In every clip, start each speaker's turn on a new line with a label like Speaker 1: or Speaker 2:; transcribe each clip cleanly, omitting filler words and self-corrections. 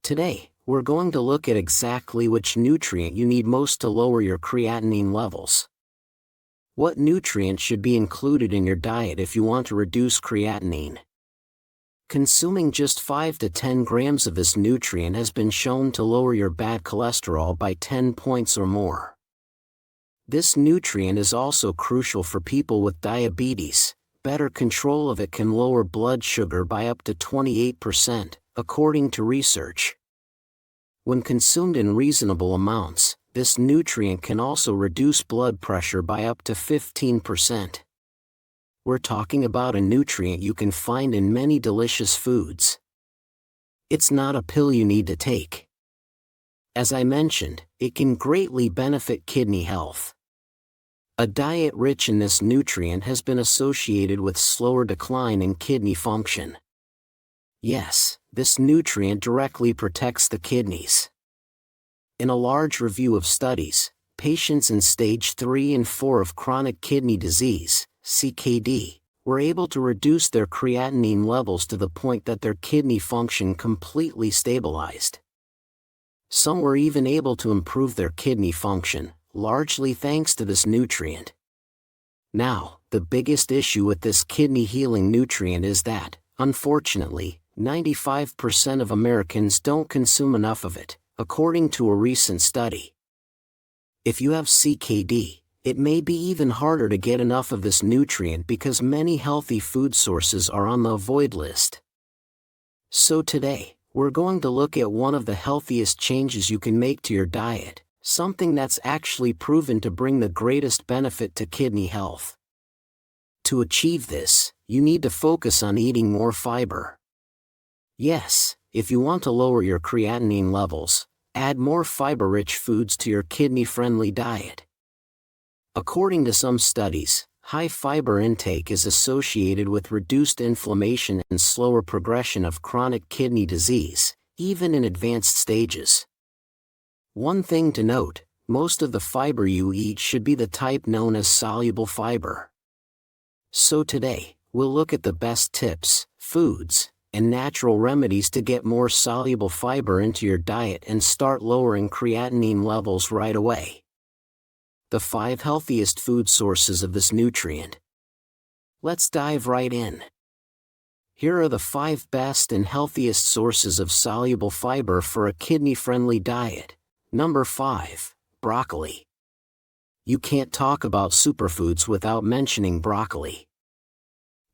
Speaker 1: Today, we're going to look at exactly which nutrient you need most to lower your creatinine levels. What nutrient should be included in your diet if you want to reduce creatinine? Consuming just 5 to 10 grams of this nutrient has been shown to lower your bad cholesterol by 10 points or more. This nutrient is also crucial for people with diabetes. Better control of it can lower blood sugar by up to 28%, according to research. When consumed in reasonable amounts, this nutrient can also reduce blood pressure by up to 15%. We're talking about a nutrient you can find in many delicious foods. It's not a pill you need to take. As I mentioned, it can greatly benefit kidney health. A diet rich in this nutrient has been associated with slower decline in kidney function. Yes, this nutrient directly protects the kidneys. In a large review of studies, patients in stage 3 and 4 of chronic kidney disease, CKD, were able to reduce their creatinine levels to the point that their kidney function completely stabilized. Some were even able to improve their kidney function, largely thanks to this nutrient. Now, the biggest issue with this kidney healing nutrient is that, unfortunately, 95% of Americans don't consume enough of it, according to a recent study. If you have CKD, it may be even harder to get enough of this nutrient because many healthy food sources are on the avoid list. So today, we're going to look at one of the healthiest changes you can make to your diet, something that's actually proven to bring the greatest benefit to kidney health. To achieve this, you need to focus on eating more fiber. Yes, if you want to lower your creatinine levels, add more fiber-rich foods to your kidney-friendly diet. According to some studies, high fiber intake is associated with reduced inflammation and slower progression of chronic kidney disease, even in advanced stages. One thing to note, most of the fiber you eat should be the type known as soluble fiber. So today, we'll look at the best tips, foods, and natural remedies to get more soluble fiber into your diet and start lowering creatinine levels right away. The 5 healthiest food sources of this nutrient. Let's dive right in. Here are the 5 best and healthiest sources of soluble fiber for a kidney-friendly diet. Number 5, broccoli. You can't talk about superfoods without mentioning broccoli.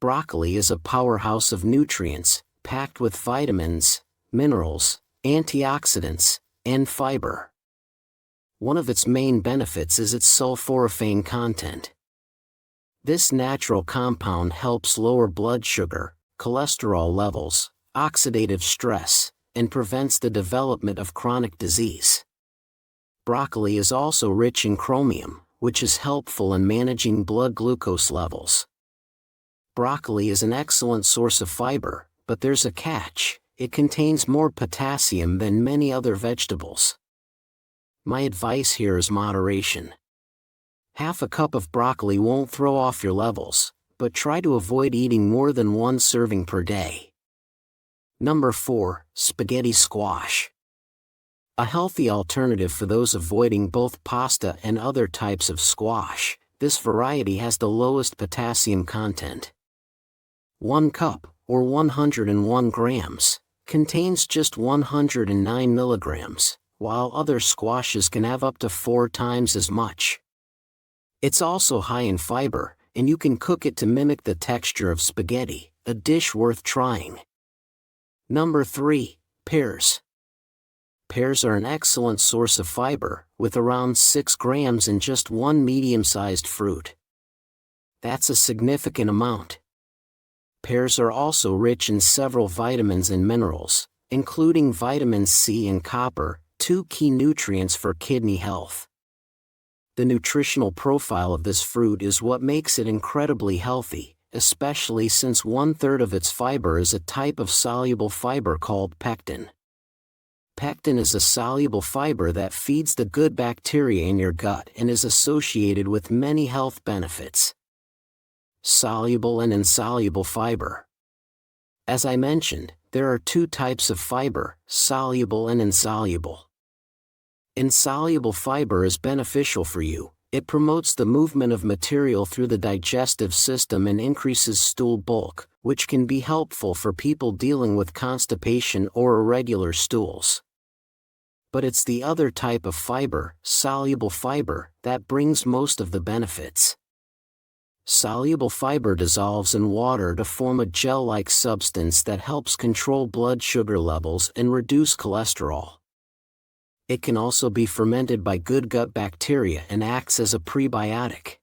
Speaker 1: Broccoli is a powerhouse of nutrients, packed with vitamins, minerals, antioxidants, and fiber. One of its main benefits is its sulforaphane content. This natural compound helps lower blood sugar, cholesterol levels, oxidative stress, and prevents the development of chronic disease. Broccoli is also rich in chromium, which is helpful in managing blood glucose levels. Broccoli is an excellent source of fiber, but there's a catch: it contains more potassium than many other vegetables. My advice here is moderation. Half a cup of broccoli won't throw off your levels, but try to avoid eating more than 1 serving per day. Number 4, spaghetti squash. A healthy alternative for those avoiding both pasta and other types of squash, this variety has the lowest potassium content. 1 cup, or 101 grams, contains just 109 milligrams, while other squashes can have up to 4 times as much. It's also high in fiber, and you can cook it to mimic the texture of spaghetti, a dish worth trying. Number 3, pears. Pears are an excellent source of fiber, with around 6 grams in just 1 medium-sized fruit. That's a significant amount. Pears are also rich in several vitamins and minerals, including vitamins C and copper, 2 key nutrients for kidney health. The nutritional profile of this fruit is what makes it incredibly healthy, especially since 1/3 of its fiber is a type of soluble fiber called pectin. Pectin is a soluble fiber that feeds the good bacteria in your gut and is associated with many health benefits. Soluble and insoluble fiber. As I mentioned, There are two types of fiber, soluble and insoluble. Insoluble fiber is beneficial for you. It promotes the movement of material through the digestive system and increases stool bulk, which can be helpful for people dealing with constipation or irregular stools. But it's the other type of fiber, soluble fiber, that brings most of the benefits. Soluble fiber dissolves in water to form a gel-like substance that helps control blood sugar levels and reduce cholesterol. It can also be fermented by good gut bacteria and acts as a prebiotic.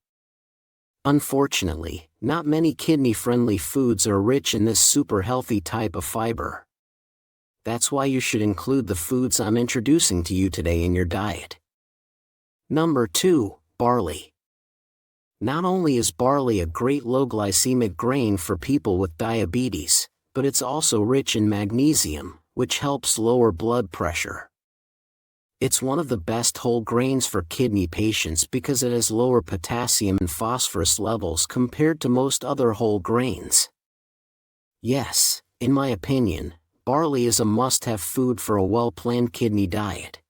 Speaker 1: Unfortunately, not many kidney-friendly foods are rich in this super healthy type of fiber. That's why you should include the foods I'm introducing to you today in your diet. Number 2, barley. Not only is barley a great low-glycemic grain for people with diabetes, but it's also rich in magnesium, which helps lower blood pressure. It's one of the best whole grains for kidney patients because it has lower potassium and phosphorus levels compared to most other whole grains. Yes, in my opinion, barley is a must-have food for a well-planned kidney diet.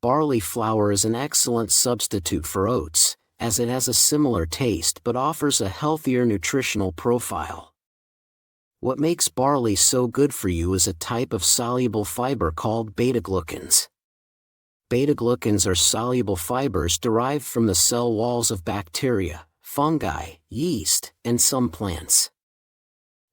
Speaker 1: Barley flour is an excellent substitute for oats, as it has a similar taste but offers a healthier nutritional profile. What makes barley so good for you is a type of soluble fiber called beta-glucans. Beta-glucans are soluble fibers derived from the cell walls of bacteria, fungi, yeast, and some plants.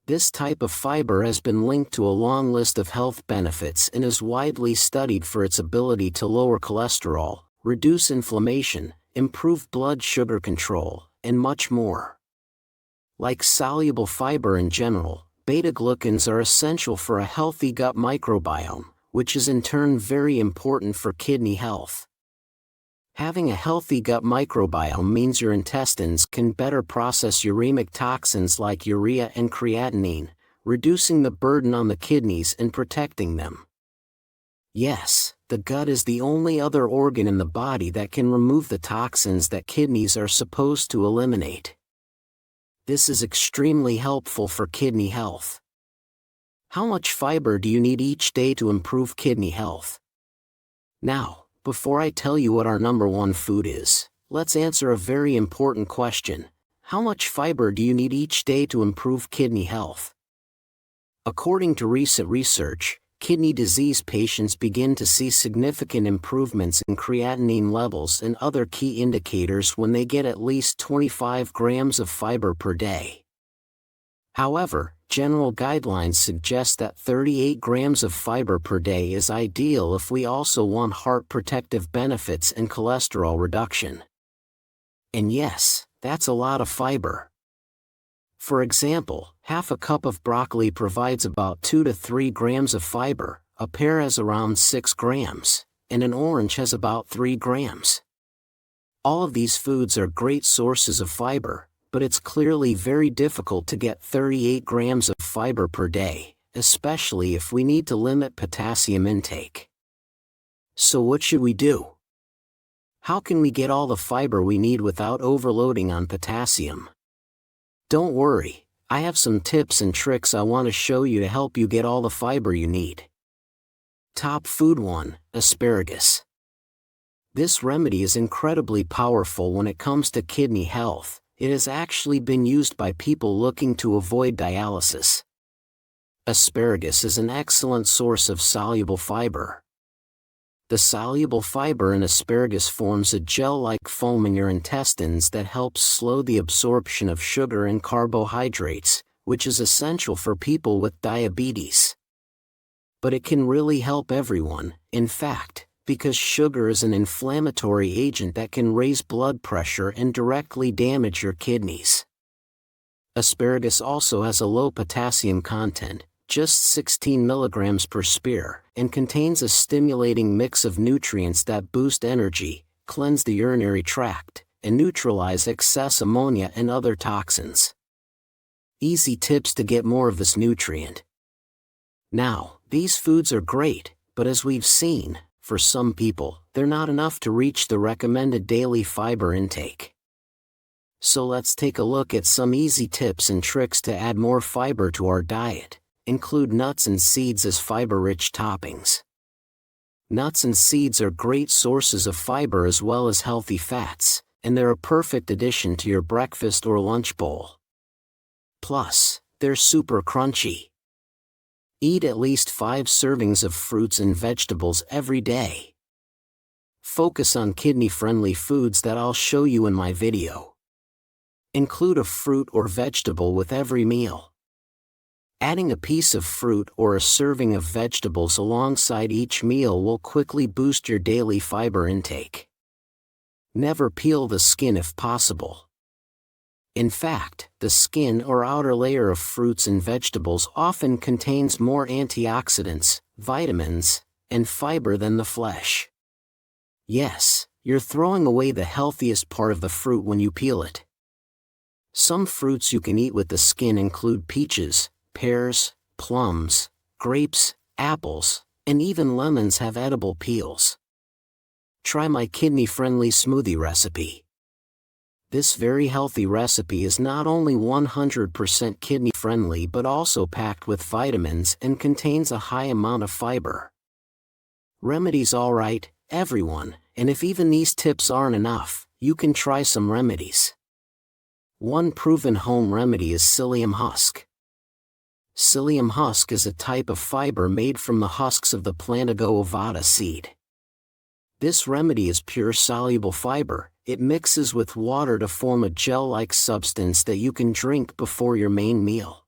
Speaker 1: This type of fiber has been linked to a long list of health benefits and is widely studied for its ability to lower cholesterol, reduce inflammation, improve blood sugar control, and much more. Like soluble fiber in general, beta-glucans are essential for a healthy gut microbiome, which is in turn very important for kidney health. Having a healthy gut microbiome means your intestines can better process uremic toxins like urea and creatinine, reducing the burden on the kidneys and protecting them. Yes, the gut is the only other organ in the body that can remove the toxins that kidneys are supposed to eliminate. This is extremely helpful for kidney health. How much fiber do you need each day to improve kidney health? Now, before I tell you what our number 1 food is, let's answer a very important question. How much fiber do you need each day to improve kidney health? According to recent research, kidney disease patients begin to see significant improvements in creatinine levels and other key indicators when they get at least 25 grams of fiber per day. However, general guidelines suggest that 38 grams of fiber per day is ideal if we also want heart protective benefits and cholesterol reduction. And yes, that's a lot of fiber. For example, half a cup of broccoli provides about 2 to 3 grams of fiber, a pear has around 6 grams, and an orange has about 3 grams. All of these foods are great sources of fiber, but it's clearly very difficult to get 38 grams of fiber per day, especially if we need to limit potassium intake. So what should we do? How can we get all the fiber we need without overloading on potassium? Don't worry, I have some tips and tricks I want to show you to help you get all the fiber you need. Top food 1, asparagus. This remedy is incredibly powerful when it comes to kidney health. It has actually been used by people looking to avoid dialysis. Asparagus is an excellent source of soluble fiber. The soluble fiber in asparagus forms a gel-like foam in your intestines that helps slow the absorption of sugar and carbohydrates, which is essential for people with diabetes. But it can really help everyone, in fact, because sugar is an inflammatory agent that can raise blood pressure and directly damage your kidneys. Asparagus also has a low potassium content, just 16 milligrams per spear, and contains a stimulating mix of nutrients that boost energy, cleanse the urinary tract, and neutralize excess ammonia and other toxins. Easy tips to get more of this nutrient. Now, these foods are great, but as we've seen, for some people, they're not enough to reach the recommended daily fiber intake. So let's take a look at some easy tips and tricks to add more fiber to our diet, include nuts and seeds as fiber-rich toppings. Nuts and seeds are great sources of fiber as well as healthy fats, and they're a perfect addition to your breakfast or lunch bowl. Plus, they're super crunchy. Eat at least 5 servings of fruits and vegetables every day. Focus on kidney-friendly foods that I'll show you in my video. Include a fruit or vegetable with every meal. Adding a piece of fruit or a serving of vegetables alongside each meal will quickly boost your daily fiber intake. Never peel the skin if possible. In fact, the skin or outer layer of fruits and vegetables often contains more antioxidants, vitamins, and fiber than the flesh. Yes, you're throwing away the healthiest part of the fruit when you peel it. Some fruits you can eat with the skin include peaches, pears, plums, grapes, apples, and even lemons have edible peels. Try my kidney-friendly smoothie recipe. This very healthy recipe is not only 100% kidney-friendly but also packed with vitamins and contains a high amount of fiber. Remedies alright, everyone, and if even these tips aren't enough, you can try some remedies. One proven home remedy is psyllium husk. Psyllium husk is a type of fiber made from the husks of the Plantago ovata seed. This remedy is pure soluble fiber. It mixes with water to form a gel-like substance that you can drink before your main meal.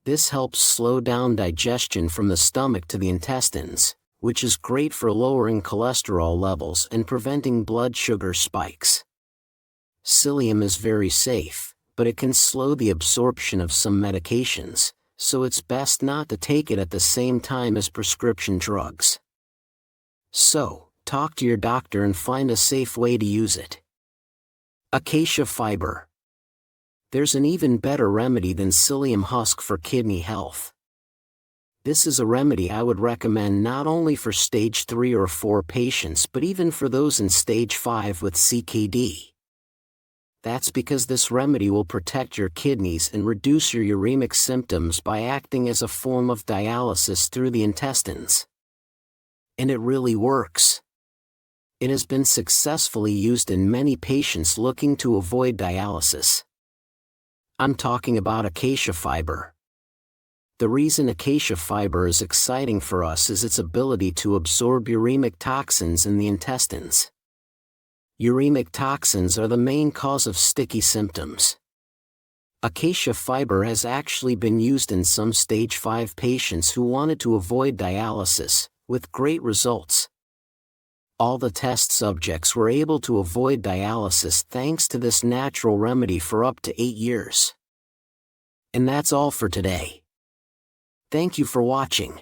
Speaker 1: This helps slow down digestion from the stomach to the intestines, which is great for lowering cholesterol levels and preventing blood sugar spikes. Psyllium is very safe, but it can slow the absorption of some medications, so it's best not to take it at the same time as prescription drugs. So, talk to your doctor and find a safe way to use it. Acacia fiber. There's an even better remedy than psyllium husk for kidney health. This is a remedy I would recommend not only for stage 3 or 4 patients but even for those in stage 5 with CKD. That's because this remedy will protect your kidneys and reduce your uremic symptoms by acting as a form of dialysis through the intestines. And it really works. It has been successfully used in many patients looking to avoid dialysis. I'm talking about acacia fiber. The reason acacia fiber is exciting for us is its ability to absorb uremic toxins in the intestines. Uremic toxins are the main cause of sticky symptoms. Acacia fiber has actually been used in some stage 5 patients who wanted to avoid dialysis, with great results. All the test subjects were able to avoid dialysis thanks to this natural remedy for up to 8 years. And that's all for today. Thank you for watching.